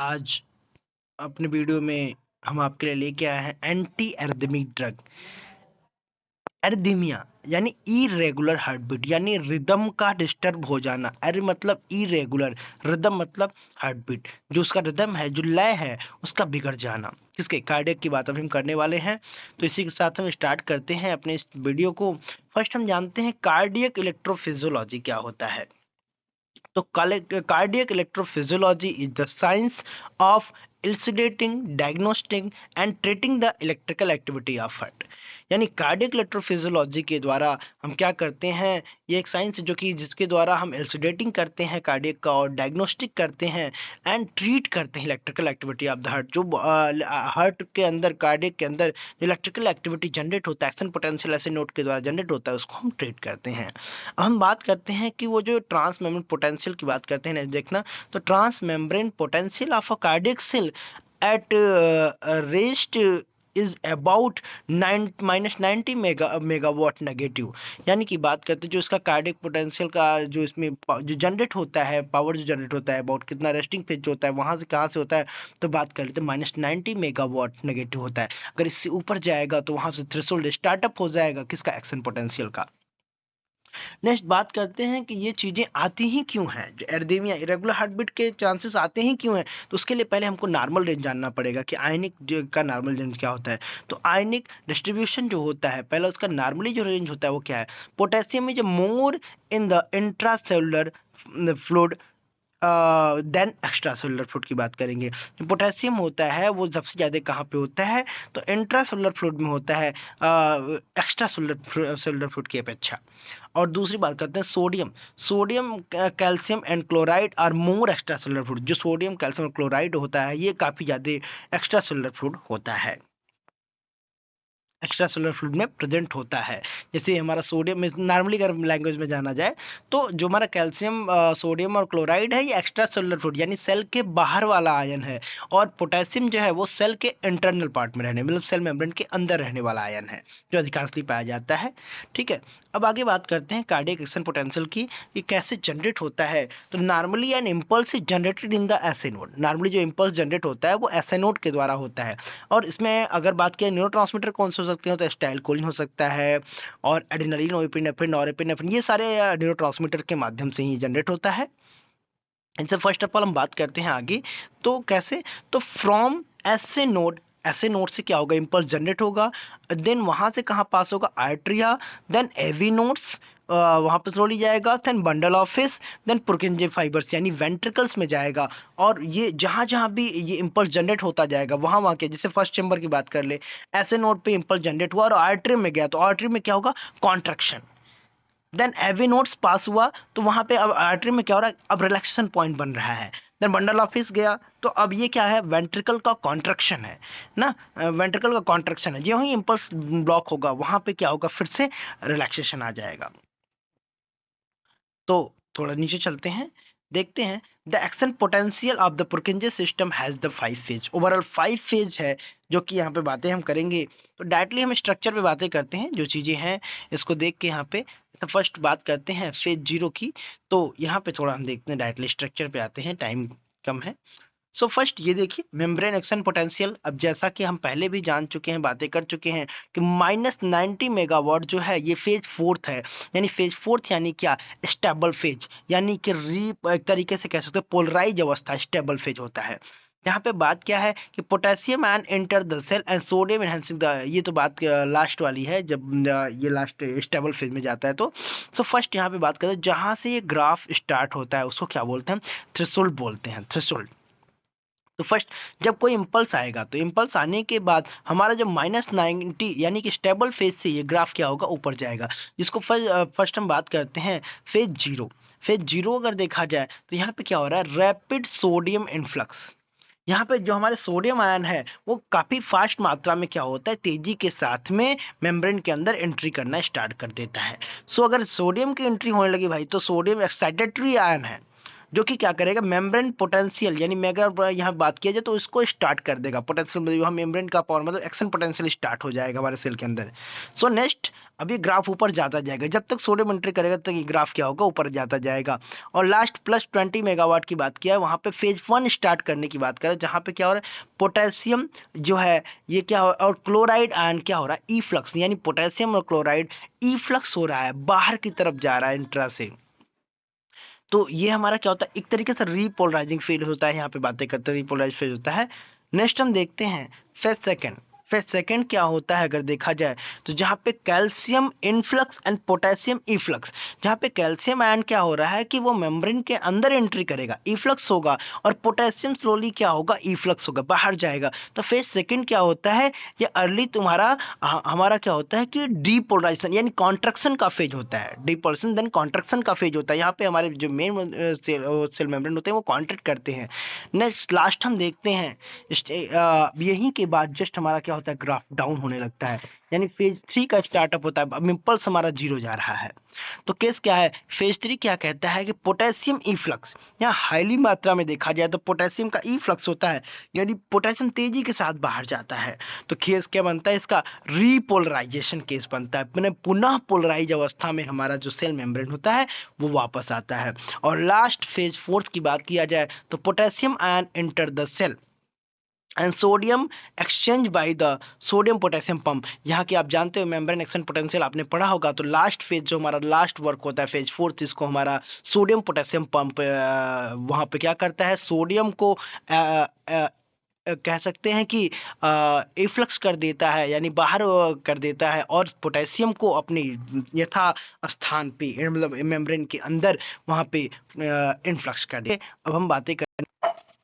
आज अपने वीडियो में हम आपके लिए लेके आए हैं एंटी एरिथमिक ड्रग। एरिथमिया यानी इरेगुलर हार्टबीट, यानी रिदम का डिस्टर्ब हो जाना। एरि मतलब इरेगुलर, रिदम मतलब हार्टबीट, जो उसका रिदम है, जो लय है, उसका बिगड़ जाना। किसके? कार्डियक की बात अभी हम करने वाले हैं। तो इसी के साथ हम स्टार्ट करते हैं अपने इस वीडियो को। फर्स्ट हम जानते हैं कार्डियक इलेक्ट्रोफिजियोलॉजी क्या होता है। तो cardiac electrophysiology is the science of elucidating, diagnosing and treating the electrical activity of heart। यानी कार्डियक इलेक्ट्रोफिजियोलॉजी के द्वारा हम क्या करते हैं, ये एक साइंस है जो कि जिसके द्वारा हम एल्सिडेटिंग करते हैं कार्डियक का और डायग्नोस्टिक करते हैं एंड ट्रीट करते हैं electrical activity of the heart. जो हार्ट के अंदर, कार्डियक के अंदर जो इलेक्ट्रिकल एक्टिविटी जनरेट होता है, एक्शन पोटेंशियल ऐसे नोट के द्वारा जनरेट होता है, उसको हम ट्रीट करते हैं। हम बात करते हैं कि वो जो ट्रांस मेम्ब्रेन पोटेंशियल की बात करते हैं, देखना तो trans membrane potential of a cardiac cell at rest is about -90 megawatt negative. यानी कि बात करते हैं जो इसका कार्डियक पोटेंशियल का जो इसमें जो जनरेट होता है, पावर जो जनरेट होता है, अबाउट कितना रेस्टिंग फेज जो होता है, वहां से कहाँ से होता है, तो बात कर लेते हैं -90 मेगावाट नेगेटिव होता है। अगर इससे ऊपर जाएगा तो वहां से थ्रेशोल्ड स्टार्टअप हो जाएगा किसका? एक्शन पोटेंशियल का। नेक्स्ट बात करते हैं कि ये चीजें आती ही क्यों हैं, जो एरिथमिया, इरेगुलर हार्टबीट के चांसेस आते ही क्यों हैं। तो उसके लिए पहले हमको नॉर्मल रेंज जानना पड़ेगा कि आयनिक का नॉर्मल रेंज क्या होता है। तो आयनिक डिस्ट्रीब्यूशन जो होता है, पहले उसका नॉर्मली जो रेंज होता है वो क्या है। Potassium is more in the intracellular fluid than extra cellular fluid की बात करेंगे। जो पोटेशियम होता है वो सबसे ज़्यादा कहाँ पे होता है, तो इंट्रा सेलुलर फ्लूइड में होता है, एक्स्ट्रा सेलुलर फ्लूइड की अपेक्षा। और दूसरी बात करते हैं sodium. Sodium, calcium and chloride are more extra cellular fluid. जो सोडियम, कैल्शियम और क्लोराइड होता है ये काफ़ी ज़्यादा एक्स्ट्रा सेलुलर फ्लूइड होता है, एक्स्ट्रा सेलुलर फ्लूइड में प्रेजेंट होता है। जैसे हमारा सोडियम, नॉर्मली अगर लैंग्वेज में जाना जाए तो जो हमारा कैल्शियम, सोडियम और क्लोराइड है, ये एक्स्ट्रा सेलुलर फ्लूइड यानी सेल के बाहर वाला आयन है। और पोटेशियम जो है वो सेल के इंटरनल पार्ट में रहने, मतलब सेल मेम्ब्रेन के अंदर रहने वाला आयन है, जो अधिकांशतः पाया जाता है। ठीक है, अब आगे बात करते हैं कार्डियक एक्शन पोटेंशियल की, ये कैसे जनरेट होता है। तो normally an impulse is generated in the SA node. Normally जो इम्पल्स जनरेट होता है वो एसए नोड के द्वारा होता है। और इसमें अगर बात करें न्यूरोट्रांसमीटर कौन से हो सकते हैं, तो एसिटाइलकोलिन हो सकता है, और एड्रेनलिन, नॉरएपिनेफ्रिन, नॉरएपिनेफ्रिन, ये सारे न्यूरोट्रांसमीटर के माध्यम से ही जनरेट होता है। इनसे फर्स्ट ऑफ ऑल हम बात करते हैं आगे, तो कैसे, तो फ्रॉम एसए नोड, ऐसे नोड से क्या होगा, इंपल्स जनरेट होगा, देन वहां से कहाँ पास होगा, आर्ट्रिया, देन एवी नोड्स, वहां पर स्लोली जाएगा, then bundle of fish, then Purkinje fibres यानी वेंट्रिकल्स में जाएगा। और ये जहां जहां भी ये इंपल्स जनरेट होता जाएगा वहां वहां के, जैसे फर्स्ट चेंबर की बात कर ले, ऐसे नोड पे इंपल्स जनरेट हुआ और आर्टरी में गया, तो आर्टरी में क्या होगा, कॉन्ट्रैक्शन। देन एवी नोड्स पास हुआ, तो वहां पे अब आर्टरी में क्या हो रहा है, अब रिलैक्सेशन पॉइंट बन रहा है। देन बंडल ऑफ फिश गया, तो अब ये क्या है, वेंट्रिकल का कॉन्ट्रैक्शन है ना, वेंट्रिकल का कॉन्ट्रैक्शन है। जो ही इंपल्स ब्लॉक होगा वहां पे क्या होगा, फिर से रिलैक्सेशन आ जाएगा। तो थोड़ा नीचे चलते हैं, देखते हैं the action potential of the पुरकिंजे system has the 5 phase. Overall 5 phase है जो कि यहाँ पे बातें हम करेंगे। तो डायरेक्टली हम स्ट्रक्चर पे बातें करते हैं, जो चीजें हैं इसको देख के यहाँ पे। तो फर्स्ट बात करते हैं फेज 0 की, तो यहाँ पे थोड़ा हम देखते हैं, डायरेक्टली स्ट्रक्चर पे आते हैं, टाइम कम है। सो फर्स्ट ये देखिए मेम्ब्रेन एक्शन पोटेंशियल। अब जैसा कि हम पहले भी जान चुके हैं, बातें कर चुके हैं कि -90 मेगावाट जो है ये फेज 4 है। यानी फेज 4 यानी क्या, स्टेबल फेज, यानी कि एक तरीके से कह सकते हैं पोलराइज अवस्था, स्टेबल फेज होता है। यहाँ पे बात क्या है कि potassium ion enter the cell and sodium enhancing the, ये तो बात लास्ट वाली है, जब ये लास्ट स्टेबल फेज में जाता है। तो सो फर्स्ट यहाँ पे बात करते हैं जहाँ से ये ग्राफ स्टार्ट होता है उसको क्या बोलते हैं, थ्रेशोल्ड बोलते हैं, थ्रेशोल्ड। तो फर्स्ट जब कोई इंपल्स आएगा, तो इंपल्स आने के बाद हमारा जब -90 यानी कि स्टेबल फेज से ये ग्राफ क्या होगा, ऊपर जाएगा, जिसको फर्स्ट हम बात करते हैं फेज 0। फेज 0 अगर देखा जाए तो यहाँ पे क्या हो रहा है, रैपिड सोडियम इनफ्लक्स। यहाँ पे जो हमारे सोडियम आयन है वो काफी फास्ट मात्रा में क्या होता है, तेजी के साथ में मेम्ब्रेन के अंदर एंट्री करना स्टार्ट कर देता है। सो अगर सोडियम की एंट्री होने लगी भाई, तो सोडियम एक्साइटेटरी आयन है, जो कि क्या करेगा, मेम्ब्रेन पोटेंशियल, यानी अगर यहाँ बात किया जाए तो इसको स्टार्ट कर देगा। पोटेंशियल मतलब यहाँ मेम्ब्रेन का पावर मतलब एक्शन पोटेंशियल स्टार्ट हो जाएगा हमारे सेल के अंदर। सो नेक्स्ट, अभी ग्राफ ऊपर जाता जाएगा, जब तक सोडियम एंट्री करेगा तब ये ग्राफ क्या होगा, ऊपर जाता जाएगा। और लास्ट प्लस 20 मेगावाट की बात किया है, वहां पे फेज 1 स्टार्ट करने की बात करें, जहां पे क्या हो रहा है, पोटेशियम जो है ये क्या हो, और क्लोराइड आयन क्या हो रहा है, ई फ्लक्स, यानी पोटेशियम और क्लोराइड ई फ्लक्स हो रहा है, बाहर की तरफ जा रहा है इंट्रा से। तो ये हमारा क्या होता है, एक तरीके से रीपोलराइजिंग फेज होता है, यहाँ पे बातें करते हैं रीपोलराइज फेज होता है। नेक्स्ट हम देखते हैं फेज सेकंड। फेज सेकंड क्या होता है अगर देखा जाए तो, जहाँ पे calcium influx and potassium efflux, जहाँ पे कैल्शियम आयन क्या हो रहा है कि वो मेम्ब्रेन के अंदर एंट्री करेगा, इफ्लक्स होगा, और पोटेशियम स्लोली क्या होगा, इफ्लक्स होगा, बाहर जाएगा। तो फेज सेकंड क्या होता है, ये अर्ली तुम्हारा हमारा क्या होता है कि डीपोलराइजेशन यानी कॉन्ट्रैक्शन का फेज होता है, डीपोलराइजेशन देन कॉन्ट्रैक्शन का फेज होता है। यहाँ पे हमारे जो मेन सेल मेम्ब्रेन होते हैं वो कॉन्ट्रैक्ट करते हैं। नेक्स्ट लास्ट हम देखते हैं यहीं के बाद जस्ट हमारा क्या होता है, ग्राफ डाउन होने लगता है, यानी फेज 3 का स्टार्टअप होता है। अब इम्पल्स हमारा जीरो जा रहा है। तो केस क्या है, फेज 3 क्या कहता है कि पोटेशियम इफ्लक्स, यहाँ हाईली मात्रा में देखा जाए तो पोटेशियम का इफ्लक्स होता है, यानी पोटेशियम तेजी के साथ बाहर जाता है। तो केस क्या बनता है इसका, रीपोलराइजेशन केस बनता है, मैंने पुनः पोलराइज अवस्था में हमारा जो सेल मेम्ब्रेन होता है वो वापस आता है। और लास्ट फेज 4 की बात किया जाए तो potassium ion enter the cell and sodium exchange by the sodium potassium pump. यहाँ की आप जानते हो मेम्ब्रेन एक्शन पोटेंशियल आपने पढ़ा होगा। तो लास्ट फेज जो हमारा लास्ट वर्क होता है फेज 4, इसको हमारा सोडियम पोटेशियम पंप वहाँ पे क्या करता है, सोडियम को कह सकते हैं कि इफ्लक्स कर देता है, यानी बाहर कर देता है, और पोटेशियम को अपनी यथा स्थान पे मतलब मेम्ब्रेन के अंदर वहाँ पे इन्फ्लक्स कर दे। अब हम बातें करें,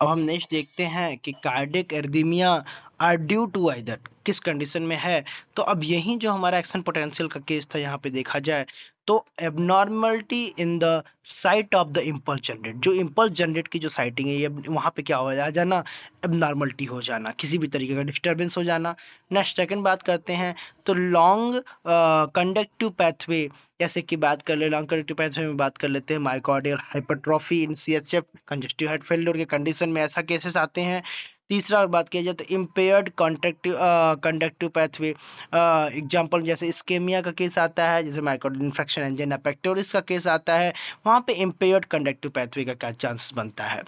अब हम नेक्स्ट देखते हैं कि cardiac arrhythmia are due to either, किस कंडीशन में है। तो अब यही जो हमारा एक्शन पोटेंशियल का केस था, यहाँ पे देखा जाए तो abnormality in the site of the impulse generate, जो इम्पल्स जनरेट की जो साइटिंग है ये वहाँ पे क्या हो जाना, एबनॉर्मलिटी हो जाना, किसी भी तरीके का डिस्टर्बेंस हो जाना। नेक्स्ट सेकंड बात करते हैं तो लॉन्ग कंडक्टिव पैथवे, जैसे कि बात कर ले लॉन्ग कंडक्टिव पैथवे में बात कर लेते हैं मायोकार्डियल हाइपरट्रॉफी इन सीएचएफ कंजस्टिव हार्ट फेलियर के कंडीशन में ऐसा केसेस आते हैं। तीसरा और बात किया जाए तो इम्पेयर्ड कंडक्टिव पैथवे, एग्जांपल जैसे इस्केमिया का केस आता है, जैसे माइक्रोडियल इन्फेक्शन एंजाइना पेक्टोरिस का केस आता है, वहाँ पे इम्पेयर्ड कंडक्टिव पैथवे का क्या चांसेस बनता है।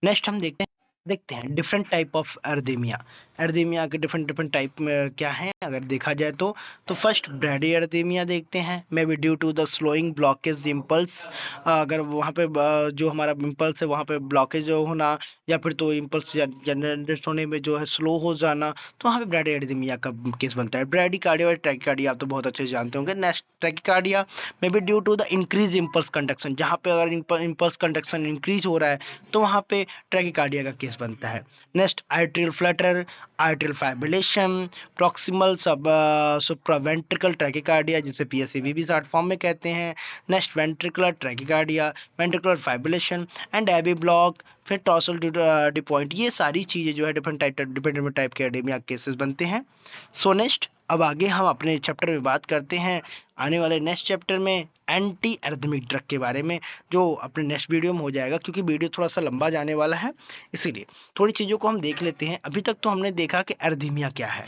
नेक्स्ट हम देखते हैं डिफरेंट टाइप ऑफ एर्दीमिया। एर्दीमिया के डिफरेंट डिफरेंट टाइप में क्या है अगर देखा जाए तो फर्स्ट ब्रैडी एर्दीमिया देखते हैं, may be due to the slowing blockage impulse, अगर वहाँ पे जो हमारा इम्पल्स है वहाँ पे ब्लॉकेज होना, या फिर तो इम्पल्स जनरेट होने में जो है स्लो हो जाना, तो वहाँ पे ब्रैडी एर्दीमिया का केस बनता है। ब्रैडीकार्डिया और ट्रैकिकार्डिया आप तो बहुत अच्छे से जानते होंगे। Next tachycardia may be due to the increase impulse conduction, जहाँ पे अगर इम्पल्स कंडक्शन इंक्रीज हो रहा है तो वहाँ पे ट्रैकिकार्डिया का केस बनता है। Next arterial flutter, arterial fibrillation, proximal supraventricular tachycardia जिसे पीएसएवी भी शॉर्ट फॉर्म में कहते हैं। Next ventricular tachycardia, ventricular fibrillation and AB block, फिर टॉर्सल डिपॉइंट, ये सारी चीजें जो है डिफरेंट टाइप के एडेमिया केसेस बनते हैं। सो नेक्स्ट अब आगे हम अपने चैप्टर में बात करते हैं, आने वाले नेक्स्ट चैप्टर में एंटी एर्दमिक ड्रग के बारे में, जो अपने नेक्स्ट वीडियो में हो जाएगा, क्योंकि वीडियो थोड़ा सा लंबा जाने वाला है, इसीलिए थोड़ी चीज़ों को हम देख लेते हैं। अभी तक तो हमने देखा कि एर्दीमिया क्या है,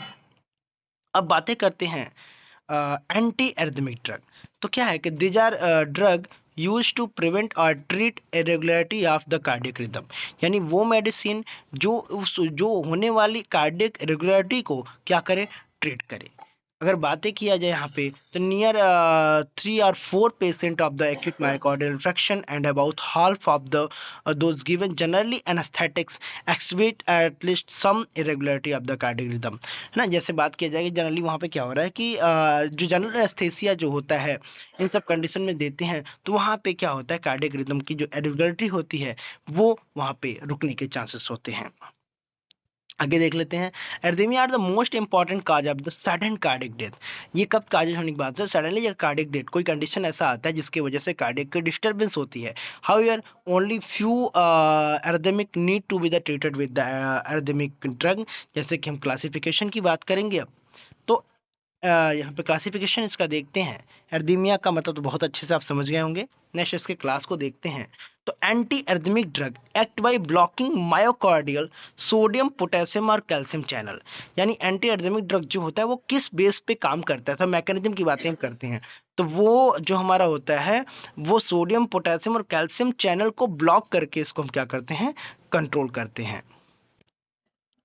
अब बातें करते हैं एंटी एर्दमिक ड्रग। तो क्या है कि these are drug use to prevent और treat irregularity of the cardiac rhythm, यानी वो मेडिसिन जो होने वाली कार्डियक इरेगुलरिटी को क्या करे, ट्रीट करे। अगर बातें किया जाए यहाँ पे तो near 3 or 4% of the acute myocardial infection and about half of the those given generally anaesthetics exhibit at least some irregularity of the cardiac rhythm, है ना। जैसे बात किया जाएगी जनरली वहाँ पे क्या हो रहा है कि जो जनरल एस्थेसिया जो होता है इन सब कंडीशन में देते हैं, तो वहाँ पे क्या होता है कार्डियक रिदम की जो इरेगुलरिटी होती है वो वहाँ पे रुकने के चांसेस होते हैं। आगे देख लेते हैं, arrhythmia are the most important cause of the sudden cardiac death. ये कब काज होने की बात है, सडनली या कार्डियक डेथ, कोई कंडीशन ऐसा आता है जिसकी वजह से कार्डियक की डिस्टर्बेंस होती है। However only few arrhythmic need to be the treated with the arrhythmic drug. जैसे कि हम क्लासिफिकेशन की बात करेंगे अब, तो यहाँ पे क्लासिफिकेशन इसका देखते हैं। एर्दीमिया का मतलब तो बहुत अच्छे से आप समझ गए होंगे। नेक्स्ट इसके क्लास को देखते हैं। तो anti arrhythmic drug act by blocking myocardial sodium potassium और कैल्शियम चैनल, यानी एंटी एर्दमिक ड्रग जो होता है वो किस बेस पे काम करता है, सब मैकेनिज्म की बातें हम करते हैं। तो वो जो हमारा होता है वो सोडियम पोटेशियम और कैल्शियम चैनल को ब्लॉक करके इसको हम क्या करते हैं, कंट्रोल करते हैं।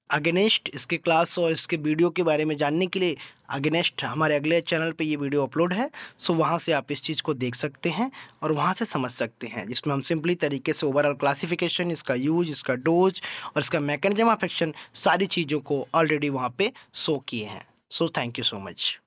आगे नेक्स्ट इसके क्लास और इसके वीडियो के बारे में जानने के लिए आगे नेक्स्ट हमारे अगले चैनल पे ये वीडियो अपलोड है, सो वहाँ से आप इस चीज़ को देख सकते हैं और वहाँ से समझ सकते हैं, जिसमें हम सिंपली तरीके से ओवरऑल क्लासिफिकेशन, इसका यूज, इसका डोज और इसका मैकेनिज्म ऑफ एक्शन, सारी चीज़ों को ऑलरेडी वहाँ पे शो किए हैं। So thank you so much.